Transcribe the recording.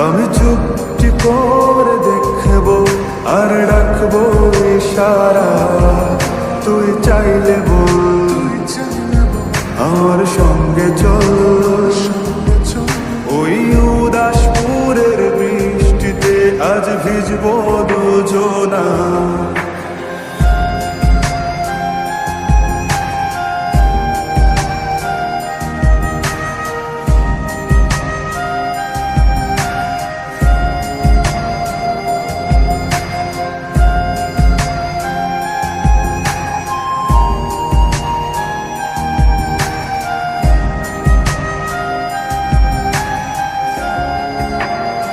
আমি চুপটি করে দেখবো আর ডাকবো ইশারা, তুই চাইলে বল আমার সঙ্গে চল। ওই উদাসপুরের বৃষ্টিতে আজ ভিজবো দুজনা।